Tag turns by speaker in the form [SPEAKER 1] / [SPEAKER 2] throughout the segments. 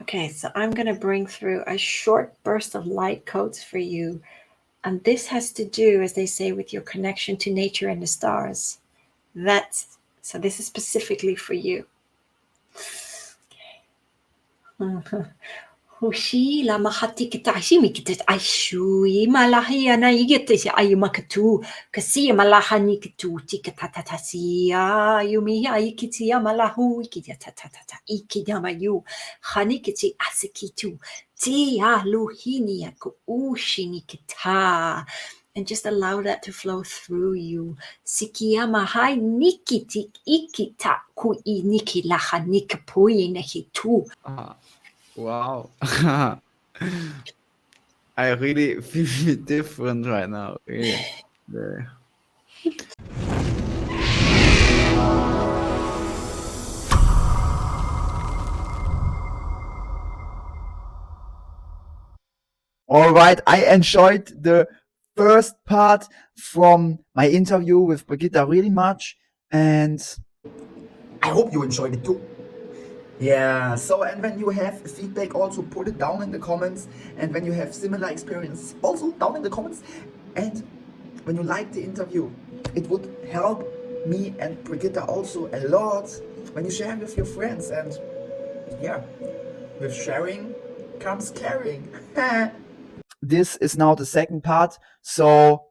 [SPEAKER 1] Okay, so I'm going to bring through a short burst of light codes for you. And this has to do, as they say, with your connection to nature and the stars. So this is specifically for you. Hushi la mahati kitashimi kitat aishui malahi na igete ay makatu kasi malahani kitu tikatatasia yumi aikitia malahu ikitatatata ikidamayu hanikiti asikitu ti aluhini yaku ushini kita. And just allow that to flow through you. Sikiyama hai nikiti ikita kui niki laha nikapui nehitu.
[SPEAKER 2] Wow. I really feel different right now. Really. All right, I enjoyed the first part from my interview with Birgitta really much, and I hope you enjoyed it too. Yeah, so and when you have feedback, also put it down in the comments, and when you have similar experiences, also down in the comments. And when you like the interview, it would help me and Birgitta also a lot when you share with your friends. And yeah, with sharing comes caring. This is now the second part, so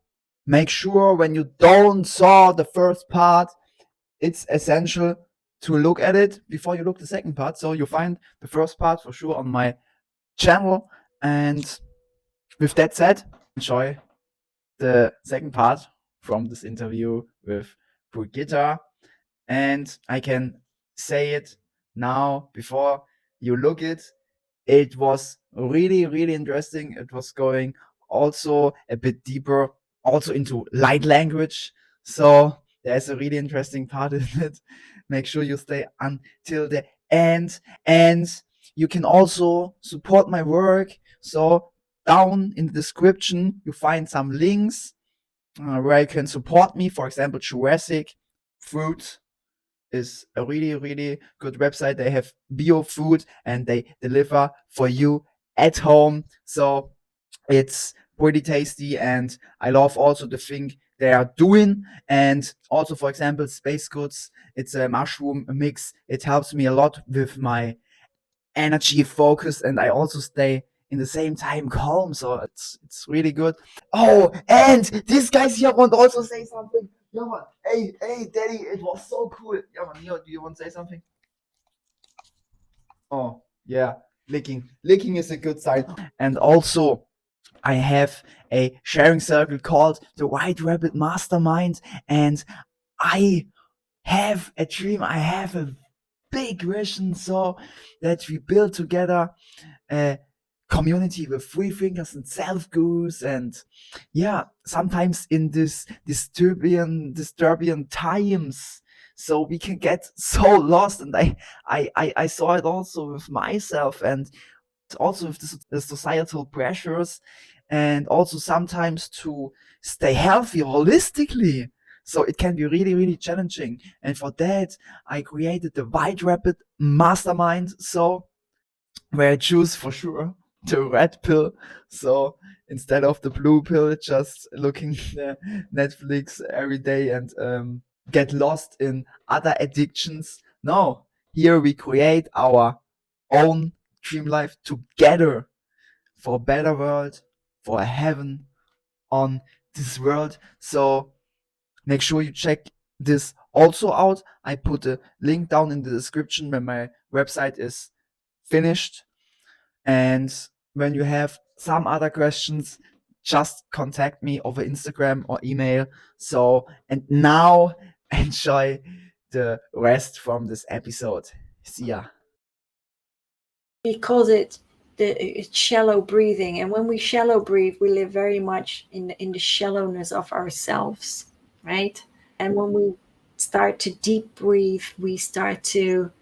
[SPEAKER 2] make sure when you don't saw the first part, it's essential to look at it before you look the second part. So you find the first part for sure on my channel. And with that said, enjoy the second part from this interview with Birgitta. And I can say it now before you look it was really, really interesting. It was going also a bit deeper, also into light language. So there's a really interesting part in it. Make sure you stay until the end. And you can also support my work. So down in the description, you find some links where you can support me. For example, Jurassic Fruit is a really, really good website. They have bio food and they deliver for you at home. So it's pretty tasty, and I love also the thing they are doing. And also, for example, Spacegoods, it's a mushroom mix. It helps me a lot with my energy focus, and I also stay in the same time calm. So it's really good. Oh, and these guys here want to also say something. Yeah, man. Hey, Daddy, it was so cool. Yeah, man. Do you want to say something? Oh, yeah. Licking is a good sign. And also, I have a sharing circle called the White Rabbit Mastermind, and I have a dream. I have a big vision, so that we build together a community with free thinkers and self-gurus. And yeah, sometimes in this disturbing times, so we can get so lost. And I saw it also with myself, and also with the societal pressures, and also sometimes to stay healthy holistically. So it can be really, really challenging. And for that, I created the White Rabbit Mastermind. So where I choose for sure the red pill. So instead of the blue pill, just looking Netflix every day and get lost in other addictions. No, here we create our own dream life together for a better world, for a heaven on this world. So make sure you check this also out. I put a link down in the description when my website is finished. And when you have some other questions, just contact me over Instagram or email. So, and now enjoy the rest from this episode. See ya.
[SPEAKER 1] He calls it it's shallow breathing, and when we shallow breathe, we live very much in the shallowness of ourselves, right? And when we start to deep breathe, we start to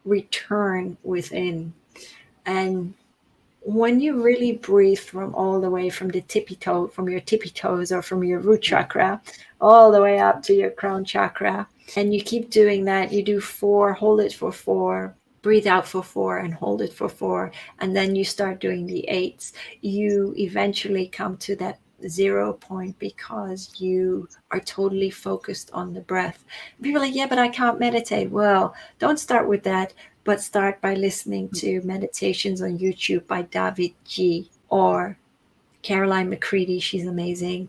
[SPEAKER 1] return within. And when you really breathe from all the way from from your tippy toes or from your root chakra, all the way up to your crown chakra, and you keep doing that, you do 4, hold it for 4, breathe out for 4 and hold it for 4, and then you start doing the 8s, you eventually come to that 0 point because you are totally focused on the breath. People are like, yeah, but I can't meditate. Well, don't start with that, but start by listening to meditations on YouTube by David G. or Caroline McCready. She's amazing.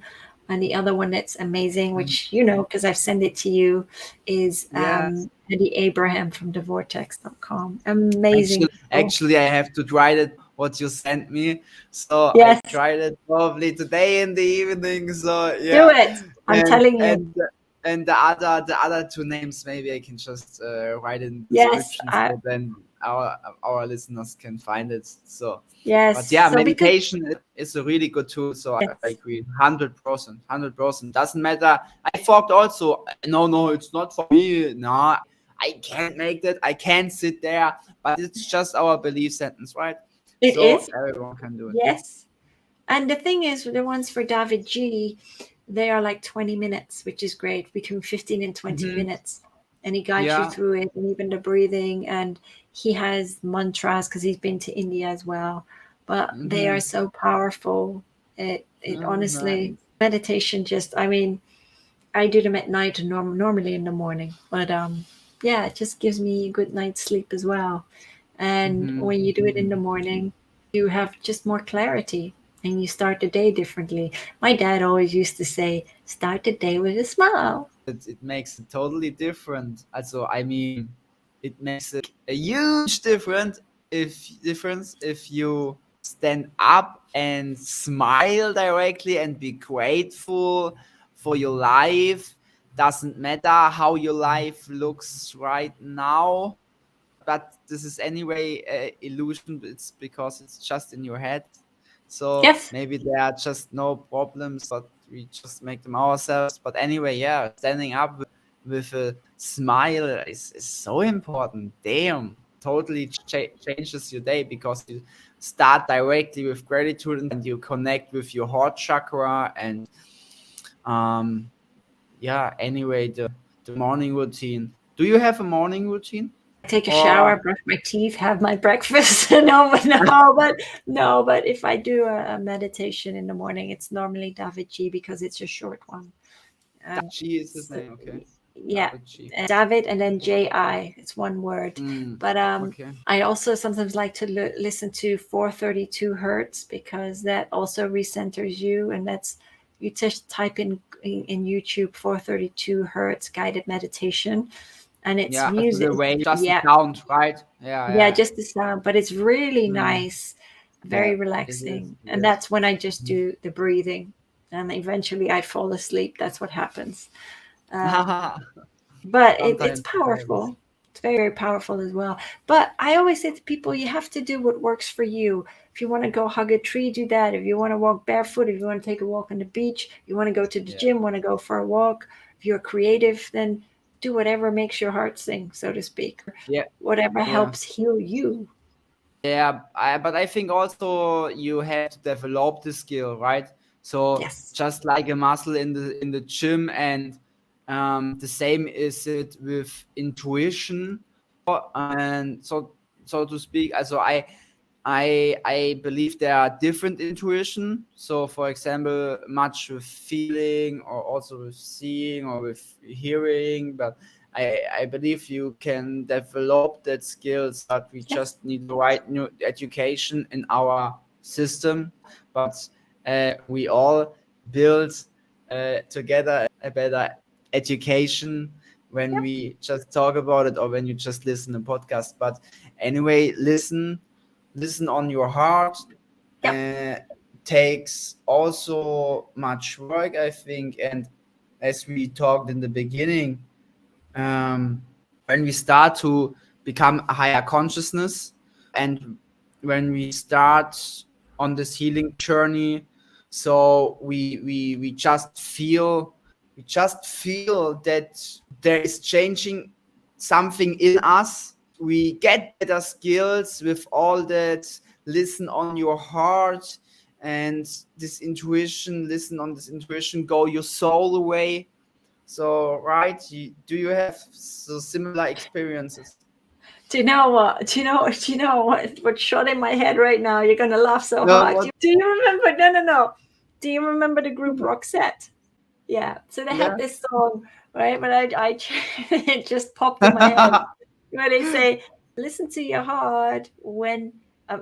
[SPEAKER 1] And the other one that's amazing, which you know, because I've sent it to you, is
[SPEAKER 2] Yes.
[SPEAKER 1] Eddie Abraham from thevortex.com. Amazing.
[SPEAKER 2] Actually, I have to try it, what you sent me. So
[SPEAKER 1] Yes,
[SPEAKER 2] I tried it probably today in the evening. So
[SPEAKER 1] do
[SPEAKER 2] yeah,
[SPEAKER 1] it. I'm
[SPEAKER 2] and
[SPEAKER 1] telling you.
[SPEAKER 2] and the other two names maybe I can just write in the
[SPEAKER 1] Yes,
[SPEAKER 2] description, so then our listeners can find it. So, but
[SPEAKER 1] yes.
[SPEAKER 2] yeah,
[SPEAKER 1] So because
[SPEAKER 2] meditation is a really good tool. So I
[SPEAKER 1] yes,
[SPEAKER 2] agree, 100%, 100%. Doesn't matter. I thought also, no, it's not for me. No, I can't make that. I can't sit there. But it's just our belief sentence, right?
[SPEAKER 1] it
[SPEAKER 2] So
[SPEAKER 1] is.
[SPEAKER 2] everyone can do it.
[SPEAKER 1] Yes. And the thing is, the ones for David G, they are like 20 minutes, which is great, between 15 and 20
[SPEAKER 2] Mhm.
[SPEAKER 1] minutes. And he guides you
[SPEAKER 2] Yeah.
[SPEAKER 1] through it, and even the breathing. And he has mantras because he's been to India as well. But they are
[SPEAKER 2] Mhm.
[SPEAKER 1] so powerful. It
[SPEAKER 2] Oh,
[SPEAKER 1] honestly,
[SPEAKER 2] nice.
[SPEAKER 1] meditation just, I mean, I do them at night and normally in the morning. But yeah, it just gives me a good night's sleep as well. And
[SPEAKER 2] Mhm.
[SPEAKER 1] when you do it in the morning, you have just more clarity and you start the day differently. My dad always used to say, start the day with a smile.
[SPEAKER 2] It makes it totally different. Also, I mean, it makes a huge difference if you stand up and smile directly and be grateful for your life. Doesn't matter how your life looks right now, but this is anyway illusion. It's because it's just in your head. So
[SPEAKER 1] Yes,
[SPEAKER 2] maybe there are just no problems, but we just make them ourselves. But anyway, yeah, standing up with a smile is so important. Damn, totally changes your day because you start directly with gratitude and you connect with your heart chakra. And um yeah, anyway, the morning routine. Do you have a morning routine?
[SPEAKER 1] I take a shower,
[SPEAKER 2] Or
[SPEAKER 1] brush my teeth, have my breakfast. No, but if I do a meditation in the morning, it's normally David G because it's a short one.
[SPEAKER 2] G is his
[SPEAKER 1] So,
[SPEAKER 2] name, okay.
[SPEAKER 1] yeah,
[SPEAKER 2] David G.
[SPEAKER 1] David and then Ji. It's one word. But
[SPEAKER 2] Okay.
[SPEAKER 1] I also sometimes like to listen to 432 hertz because that also recenters you, and that's you just type in YouTube 432 hertz guided meditation, and it's
[SPEAKER 2] Yeah, so
[SPEAKER 1] music.
[SPEAKER 2] the way just the
[SPEAKER 1] Yeah,
[SPEAKER 2] sound, right? Yeah,
[SPEAKER 1] yeah,
[SPEAKER 2] yeah.
[SPEAKER 1] just the sound, but it's really
[SPEAKER 2] Mm,
[SPEAKER 1] nice,
[SPEAKER 2] yeah,
[SPEAKER 1] very
[SPEAKER 2] it is.
[SPEAKER 1] relaxing,
[SPEAKER 2] It
[SPEAKER 1] and
[SPEAKER 2] is.
[SPEAKER 1] that's when I just do the breathing, and eventually I fall asleep. That's what happens. Um, but it's
[SPEAKER 2] Sometimes it happens.
[SPEAKER 1] powerful. It's very, very powerful as well. But I always say to people, you have to do what works for you. If you want to go hug a tree, do that. If you want to walk barefoot, if you want to take a walk on the beach, you want to go to the
[SPEAKER 2] Yeah,
[SPEAKER 1] gym, want to go for a walk, if you're creative, then do whatever makes your heart sing, so to speak.
[SPEAKER 2] yeah,
[SPEAKER 1] Whatever
[SPEAKER 2] yeah.
[SPEAKER 1] helps heal you.
[SPEAKER 2] Yeah, but I think also you have to develop the skill, right? So
[SPEAKER 1] Yes.
[SPEAKER 2] just like a muscle in the gym, and the same is it with intuition, and so to speak. Also, I believe there are different intuition. So, for example, much with feeling, or also with seeing, or with hearing. But I believe you can develop that skills, but we
[SPEAKER 1] Yes.
[SPEAKER 2] just need the right new education in our system. But we all build together a better education when
[SPEAKER 1] Yep.
[SPEAKER 2] we just talk about it, or when you just listen to podcast. But anyway, listen on your heart.
[SPEAKER 1] Yep.
[SPEAKER 2] uh, Takes also much work, I think. And as we talked in the beginning, when we start to become a higher consciousness, and when we start on this healing journey, so we just feel that there is changing something in us. We get better skills with all that. Listen on your heart, and this intuition, listen on this intuition, go your soul away. So, right, do you have so similar experiences?
[SPEAKER 1] Do you know what? What's shot in my head right now? You're gonna laugh so hard. Do you remember? No. Do you remember the group Roxette? Yeah. So they had this song, right? But I it just popped in my head where they say, "Listen to your heart when."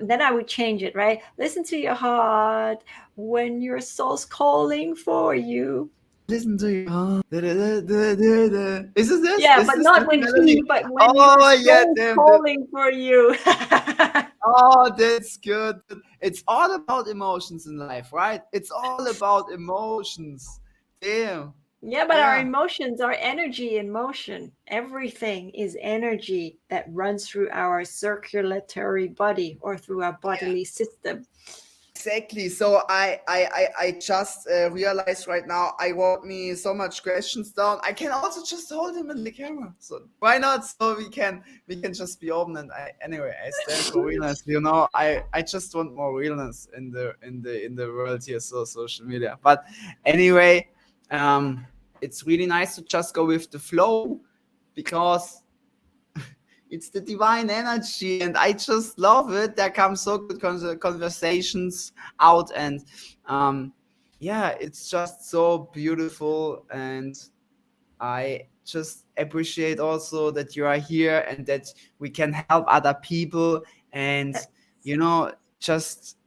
[SPEAKER 1] Then I would change it, right? Listen to your heart when your soul's calling for you.
[SPEAKER 2] Listen to your heart. Is this?
[SPEAKER 1] Yeah,
[SPEAKER 2] Is
[SPEAKER 1] but
[SPEAKER 2] this
[SPEAKER 1] not
[SPEAKER 2] the
[SPEAKER 1] when
[SPEAKER 2] melody?
[SPEAKER 1] but when your soul's calling for you.
[SPEAKER 2] Oh, that's good. It's all about emotions in life, right? It's all about emotions. Damn.
[SPEAKER 1] Yeah, but our emotions are energy in motion. Everything is energy that runs through our circulatory body or through our bodily system.
[SPEAKER 2] Exactly. So I just realized right now I wrote me so much questions down. I can also just hold him in the camera. So why not? So we can just be open. And anyway, I stand for realness. You know, I just want more realness in the world here. So social media. But anyway, it's really nice to just go with the flow because it's the divine energy and I just love it. There come so good conversations out and it's just so beautiful, and I just appreciate also that you are here and that we can help other people and just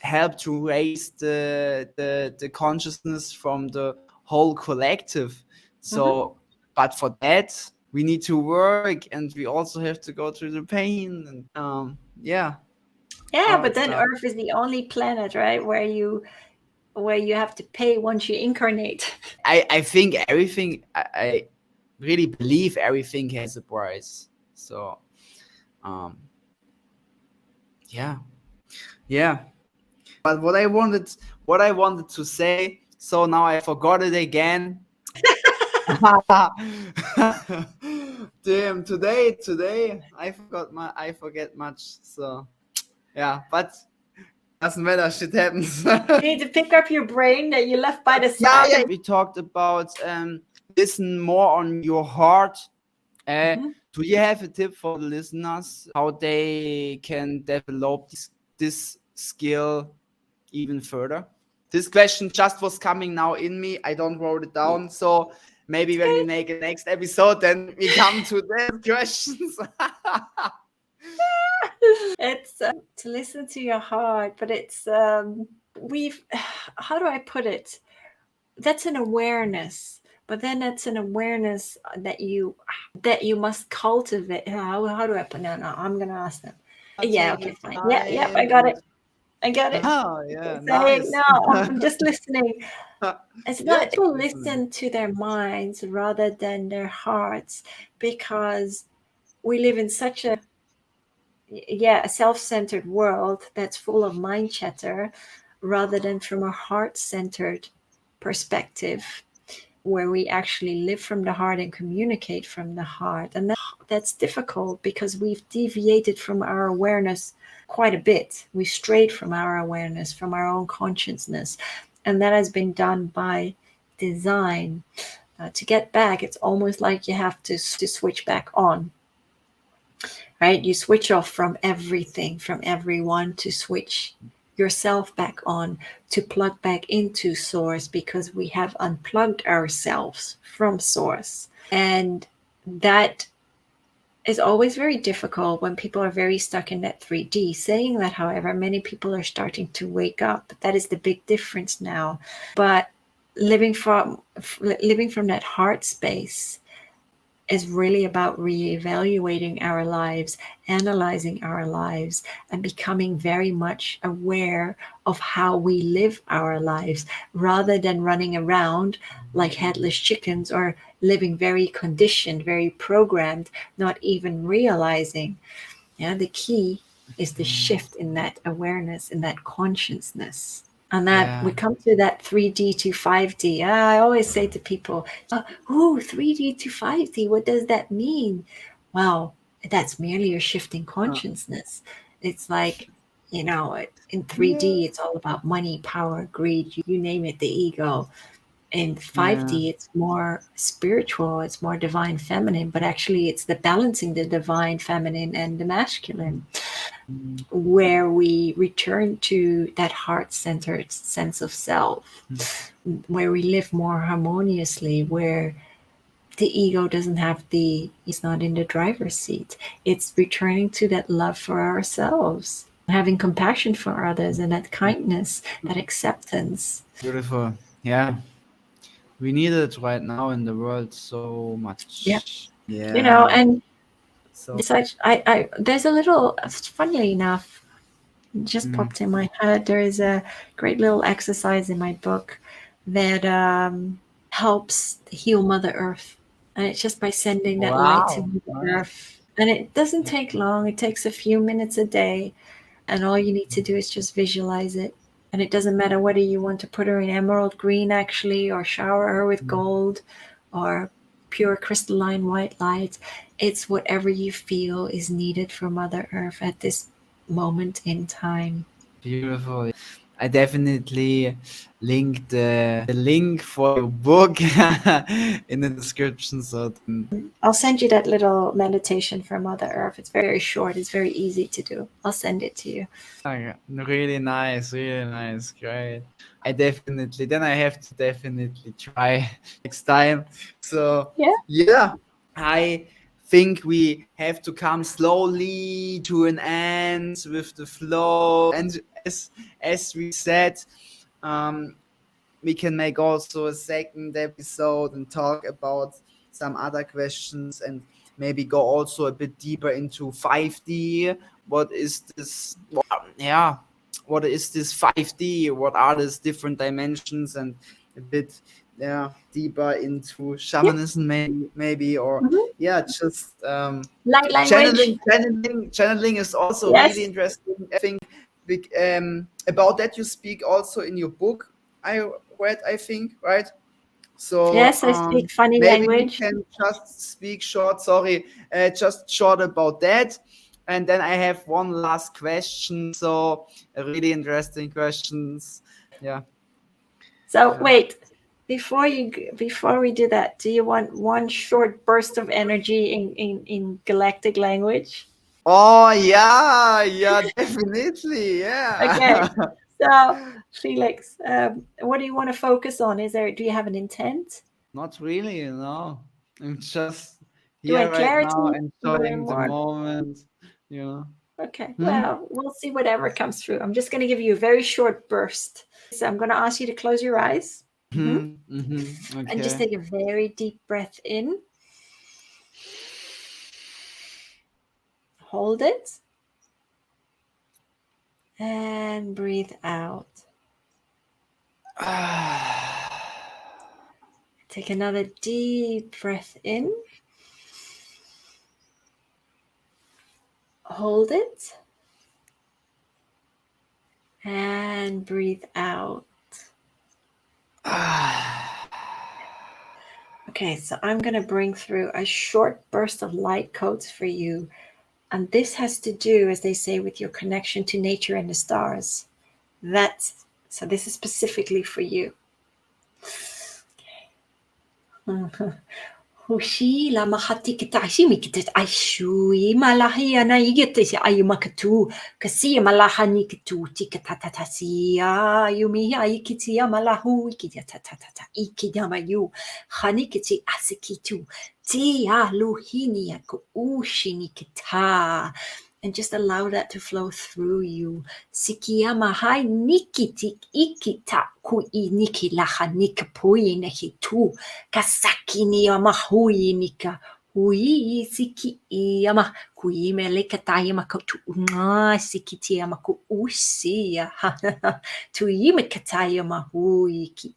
[SPEAKER 2] help to raise the consciousness from the whole collective. So but for that we need to work and we also have to go through the pain and
[SPEAKER 1] but then Earth is the only planet, right, where you have to pay once you incarnate.
[SPEAKER 2] I think everything, I really believe everything has a price. So but what I wanted to say, so now I forgot it again. Damn, today I forget much. So but doesn't matter, shit happens.
[SPEAKER 1] You need to pick up your brain that you left by the side.
[SPEAKER 2] We talked about listen more on your heart. Do you have a tip for the listeners how they can develop this skill even further? This question just was coming now in me. I don't wrote it down. So maybe when we make a next episode, then we come to the questions.
[SPEAKER 1] It's to listen to your heart, but it's how do I put it? That's an awareness, but then that's an awareness that you must cultivate. How do I put? No, I'm gonna ask them. Yeah, okay, fine. Yeah, I got it.
[SPEAKER 2] Oh, yeah,
[SPEAKER 1] nice.
[SPEAKER 2] nice.
[SPEAKER 1] No, I'm just listening. It's not to listen to their minds rather than their hearts, because we live in such a self-centered world that's full of mind chatter rather than from a heart-centered perspective where we actually live from the heart and communicate from the heart. And that's difficult because we've deviated from our awareness quite a bit. We strayed from our awareness, from our own consciousness. And that has been done by design. To get back, it's almost like you have to switch back on. Right? You switch off from everything, from everyone, to switch yourself back on, to plug back into source, because we have unplugged ourselves from source. And that is always very difficult when people are very stuck in that 3D. Saying that, however, many people are starting to wake up. That is the big difference now. But living from that heart space is really about reevaluating our lives, analyzing our lives, and becoming very much aware of how we live our lives, rather than running around like headless chickens or living very conditioned, very programmed, not even realizing. The key is the shift in that awareness, in that consciousness. And that we come to that 3D to 5D. I always say to people, 3D to 5D, what does that mean? Well, that's merely a shift in consciousness. It's like, in 3D, it's all about money, power, greed, you name it, the ego. In 5D, it's more spiritual, it's more divine feminine, but actually it's the balancing the divine feminine and the masculine, where we return to that heart-centered sense of self, where we live more harmoniously, where the ego doesn't have it's not in the driver's seat. It's returning to that love for ourselves, having compassion for others, and that kindness, that acceptance.
[SPEAKER 3] Beautiful. Yeah. We need it right now in the world so much.
[SPEAKER 1] Yeah.
[SPEAKER 2] Yeah.
[SPEAKER 1] And
[SPEAKER 2] So
[SPEAKER 1] there's a little, funnily enough, just popped in my head. There is a great little exercise in my book that helps heal Mother Earth. And it's just by sending that light to Mother Earth. And it doesn't take long. It takes a few minutes a day. And all you need to do is just visualize it. And it doesn't matter whether you want to put her in emerald green, actually, or shower her with gold, or pure crystalline white light. It's whatever you feel is needed for Mother Earth at this moment in time.
[SPEAKER 3] Beautiful. I definitely link the link for your book in the description. So
[SPEAKER 1] I'll send you that little meditation for Mother Earth. It's very short. It's very easy to do. I'll send it to you.
[SPEAKER 3] really nice, great. I have to definitely try next time. So yeah, I think we have to come slowly to an end with the flow, and as we said, we can make also a second episode and talk about some other questions, and maybe go also a bit deeper into 5D. What is this? What is this 5D? What are these different dimensions? And a bit deeper into shamanism, maybe, or just
[SPEAKER 1] light language.
[SPEAKER 3] Channeling is also really interesting. I think about that you speak also in your book. I read, I think, right? So
[SPEAKER 1] yes, I speak funny
[SPEAKER 3] maybe
[SPEAKER 1] language.
[SPEAKER 3] we can just speak short. Just short about that. And then I have one last question. So really interesting questions. Yeah.
[SPEAKER 1] So wait, before we do that, do you want one short burst of energy in galactic language?
[SPEAKER 3] Oh yeah, definitely, yeah.
[SPEAKER 1] Okay. So Felix, what do you want to focus on? Do you have an intent?
[SPEAKER 3] Not really, I'm just
[SPEAKER 1] Do you
[SPEAKER 3] here
[SPEAKER 1] want
[SPEAKER 3] right
[SPEAKER 1] clarity?
[SPEAKER 3] now,
[SPEAKER 1] Do you want
[SPEAKER 3] enjoying the
[SPEAKER 1] more?
[SPEAKER 3] moment.
[SPEAKER 1] Okay, well, we'll see whatever comes through. I'm just going to give you a very short burst. So I'm going to ask you to close your eyes.
[SPEAKER 3] Okay.
[SPEAKER 1] And just take a very deep breath in. Hold it. And breathe out. Take another deep breath in. Hold it. And breathe out. Okay, so I'm going to bring through a short burst of light codes for you. And this has to do, as they say, with your connection to nature and the stars. So this is specifically for you. Hushi la mahati kitashimi kitat aishui malahi ana igete ay makatu kasi malahani kitu tikatatasia yumi aikitia malahu ikitatata ikidamayu hanikiti asikitu tia luhini ko ushini kita. And just allow that to flow through you. Sikiyama hai nikiti ikita kui niki laha nika pui nehi tu kasaki ni ama hui nika hui siki ama kui meleka tayama kotu nga sikiti ama ku usia tu yima katayama hui ki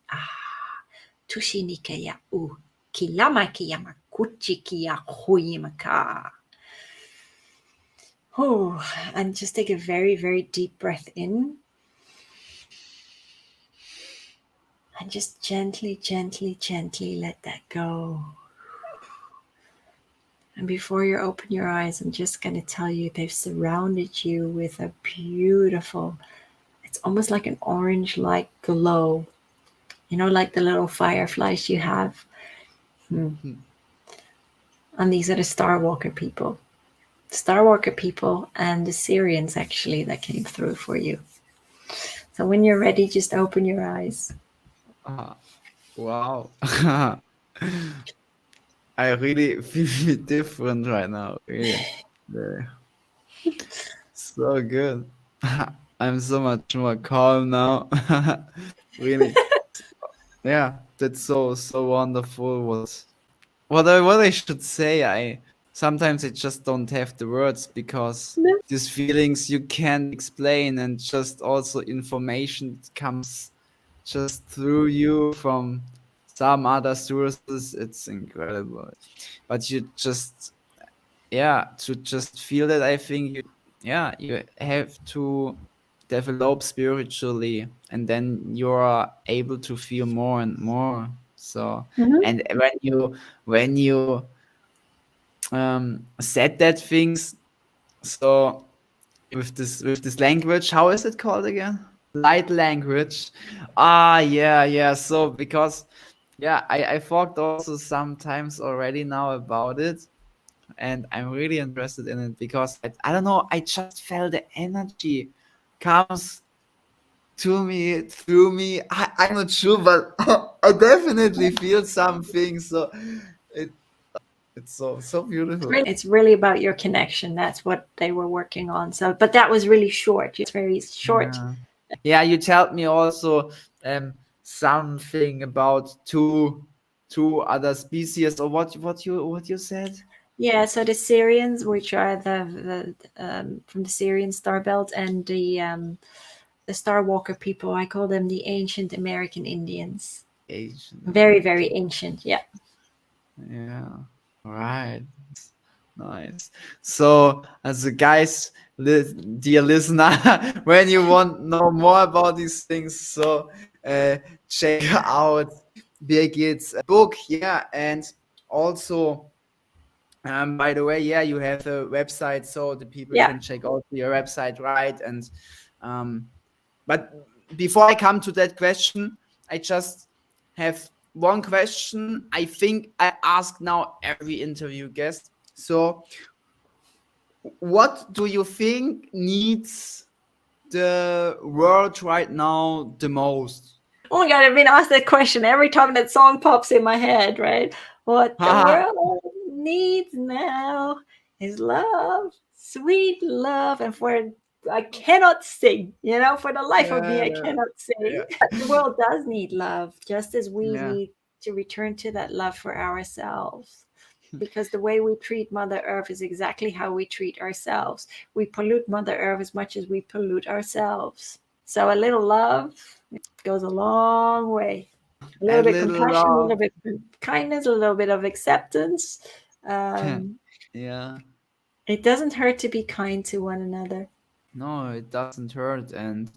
[SPEAKER 1] tushi nika ya u kilama ki yama kuchi ki ya hui maka. And just take a very, very deep breath in. And just gently, gently, gently let that go. And before you open your eyes, I'm just going to tell you they've surrounded you with a beautiful, it's almost like an orange-like glow. like the little fireflies you have. And these are the Star Walker people. Star Walker people and the Syrians actually that came through for you. So when you're ready, just open your eyes.
[SPEAKER 3] Wow. I really feel different right now. Really. So good. I'm so much more calm now. Really. Yeah, that's so wonderful. What I should say, I sometimes I just don't have the words because these feelings you can't explain, and just also information comes just through you from some other sources. It's incredible. But you just to just feel that, I think you have to develop spiritually, and then you're able to feel more and more. So and when you said that things, so with this language, how is it called again? Light language. Yeah, so because I thought also sometimes already now about it, and I'm really interested in it because I don't know, I just felt the energy comes to me, through me. I'm not sure, but I definitely feel something. So it it's so beautiful.
[SPEAKER 1] It's really about your connection. That's what they were working on. So, but that was really short. It's very short.
[SPEAKER 3] Yeah, you told me also something about two other species, or what you said.
[SPEAKER 1] Yeah, so the Syrians, which are the from the Syrian Star Belt, and the Star Walker people, I call them the ancient American Indians.
[SPEAKER 3] Asian.
[SPEAKER 1] Very, very ancient. Yeah.
[SPEAKER 3] Yeah. Right. Nice. So, as a guys, dear listener, when you want to know more about these things, so check out Birgit's book. Yeah, and also. By the way, you have a website, so the people can check out your website, right? And but before I come to that question, I just have one question. I think I ask now every interview guest. So, what do you think needs the world right now the most?
[SPEAKER 1] Oh my God, I've been asked that question every time that song pops in my head, right? What the world needs now is love, sweet love. And I cannot sing, for the life of me, I cannot sing. But the world does need love, just as we need to return to that love for ourselves. Because the way we treat Mother Earth is exactly how we treat ourselves. We pollute Mother Earth as much as we pollute ourselves. So a little love goes a long way. A little bit compassion, a little bit kindness, a little bit of acceptance. It doesn't hurt to be kind to one another.
[SPEAKER 3] No, it doesn't hurt. And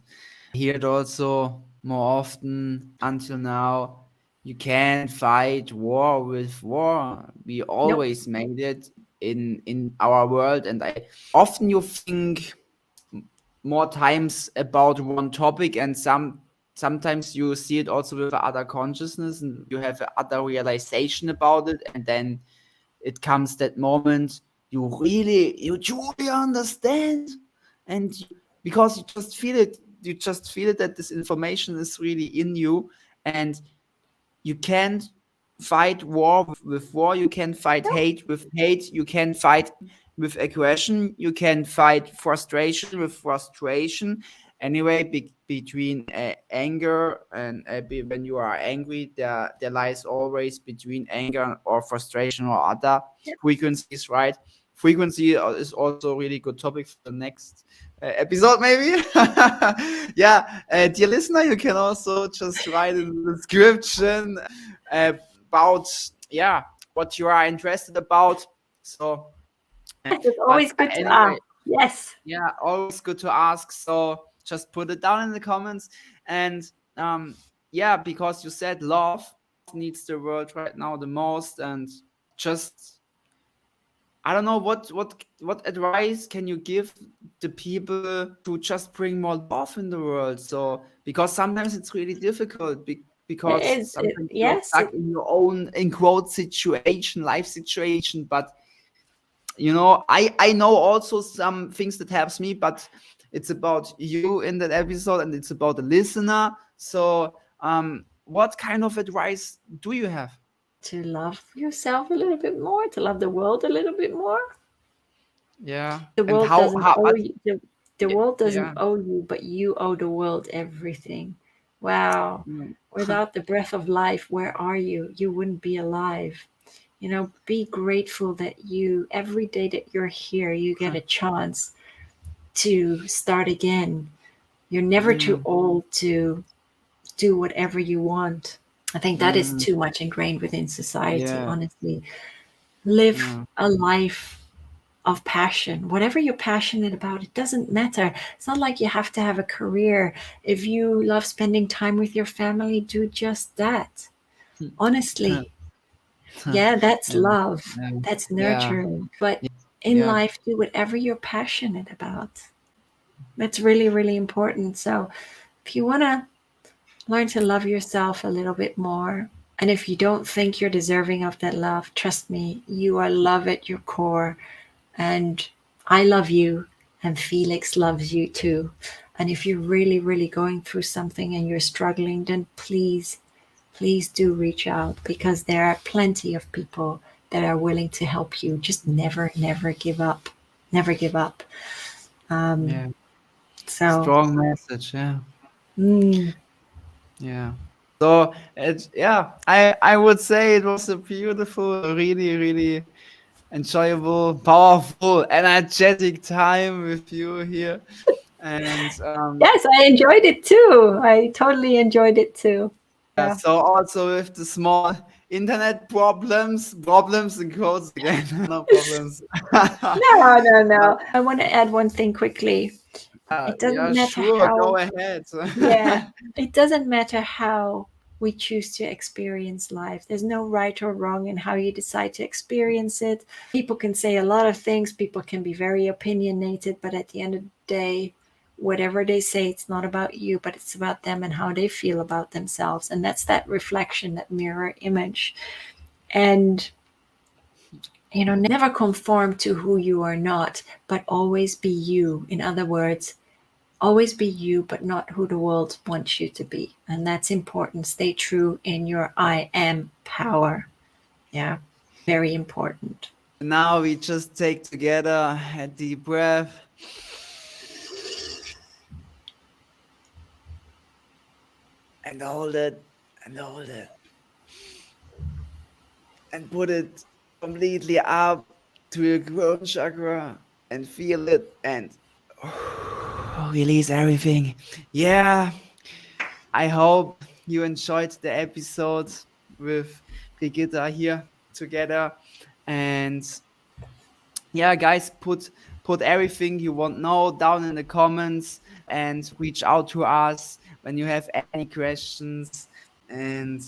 [SPEAKER 3] I hear it also more often until now. You can't fight war with war. We always made it in our world, and often you think more times about one topic, and sometimes you see it also with other consciousness, and you have other realization about it, and then it comes that moment you truly understand, and because you just feel it that this information is really in you, and you can't fight war with war, you can fight hate with hate, you can fight with aggression, you can fight frustration with frustration. Anyway, between anger and when you are angry, there lies always between anger or frustration or other frequencies, right? Frequency is also a really good topic for the next episode, maybe. Dear listener, you can also just write in the description about what you are interested about. So
[SPEAKER 1] it's always good to ask. Yes.
[SPEAKER 3] Yeah, always good to ask. So just put it down in the comments. And because you said love needs the world right now the most, and just I don't know what advice can you give the people to just bring more love in the world? So because sometimes it's really difficult because sometimes you're stuck in your own, in quote, situation, life situation. But you know, I know also some things that helps me, but it's about you in that episode, and it's about the listener. So what kind of advice do you have?
[SPEAKER 1] To love yourself a little bit more, to love the world a little bit more.
[SPEAKER 3] Yeah.
[SPEAKER 1] The world doesn't owe you. The world doesn't
[SPEAKER 3] yeah.
[SPEAKER 1] owe you, but you owe the world everything. Wow. Without the breath of life, where are you? You wouldn't be alive. You know, be grateful that you, every day that you're here, you get a chance to start again. You're never too old to do whatever you want. I think that is too much ingrained within society, honestly. Live a life of passion. Whatever you're passionate about, it doesn't matter. It's not like you have to have a career. If you love spending time with your family, do just that. Honestly. Yeah, that's love. That's nurturing. But in life, do whatever you're passionate about. That's really, really important. So if you want to learn to love yourself a little bit more, and if you don't think you're deserving of that love, trust me, you are love at your core. And I love you, and Felix loves you too. And if you're really, really going through something and you're struggling, then please do reach out, because there are plenty of people that are willing to help you. Just never give up. Never give up. So
[SPEAKER 3] strong message. Yeah. So I would say it was a beautiful, really, really enjoyable, powerful, energetic time with you here. And
[SPEAKER 1] yes, I enjoyed it too. I totally enjoyed it too. Yeah.
[SPEAKER 3] So also with the small internet problems in quotes again, no problems.
[SPEAKER 1] No. I want to add one thing quickly. It doesn't matter how.
[SPEAKER 3] Go ahead.
[SPEAKER 1] It doesn't matter how we choose to experience life. There's no right or wrong in how you decide to experience it. People can say a lot of things. People can be very opinionated, but at the end of the day, whatever they say, it's not about you, but it's about them and how they feel about themselves. And that's that reflection, that mirror image. And you know, never conform to who you are not, but always be you. In other words, always be you, but not who the world wants you to be. And that's important. Stay true in your I am power. Yeah, very important.
[SPEAKER 3] Now we just take together a deep breath. And hold it, and hold it. And put it completely up to your crown chakra and feel it and release everything. Yeah. I hope you enjoyed the episode with Birgitta here together. And yeah, guys, put everything you want to know down in the comments and reach out to us when you have any questions. And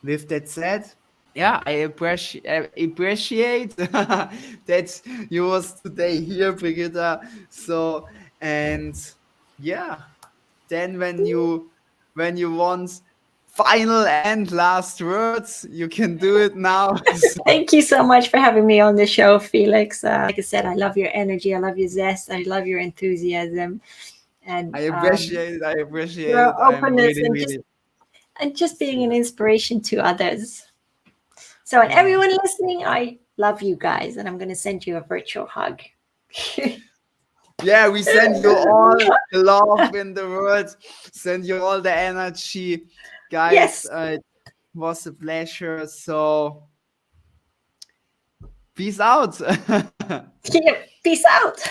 [SPEAKER 3] with that said, yeah, I appreciate that you was today here, Birgitta. So, and yeah, then when you want final and last words, you can do it now.
[SPEAKER 1] Thank you so much for having me on the show, Felix. Like I said, I love your energy. I love your zest. I love your enthusiasm. And
[SPEAKER 3] I appreciate it. I appreciate
[SPEAKER 1] your
[SPEAKER 3] it. I'm
[SPEAKER 1] openness
[SPEAKER 3] really,
[SPEAKER 1] and just being an inspiration to others. So, and everyone listening, I love you guys, and I'm going to send you a virtual hug.
[SPEAKER 3] Yeah, we send you all the love in the world. Send you all the energy, guys.
[SPEAKER 1] Yes.
[SPEAKER 3] It was a pleasure. So, peace out.
[SPEAKER 1] Peace out.